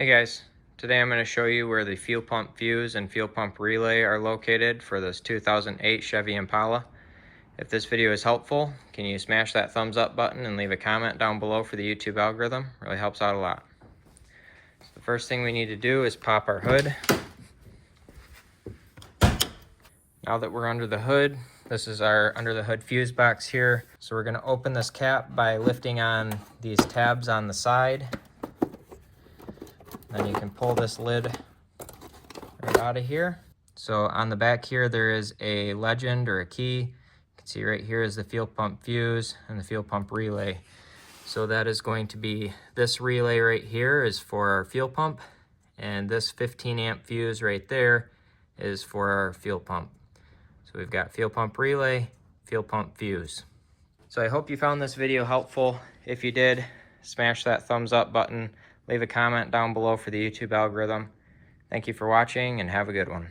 Hey guys, today I'm going to show you where the fuel pump fuse and fuel pump relay are located for this 2008 Chevy Impala. If this video is helpful, can you smash that thumbs up button and leave a comment down below for the YouTube algorithm? It really helps out a lot. So the first thing we need to do is pop our hood. Now that we're under the hood, this is our under the hood fuse box here. So we're going to open this cap by lifting on these tabs on the side. Then you can pull this lid right out of here. So on the back here, there is a legend or a key. You can see right here is the fuel pump fuse and the fuel pump relay. So that is going to be, this relay right here is for our fuel pump, and this 15 amp fuse right there is for our fuel pump. So we've got fuel pump relay, fuel pump fuse. So I hope you found this video helpful. If you did, smash that thumbs up button. Leave a comment down below for the YouTube algorithm. Thank you for watching and have a good one.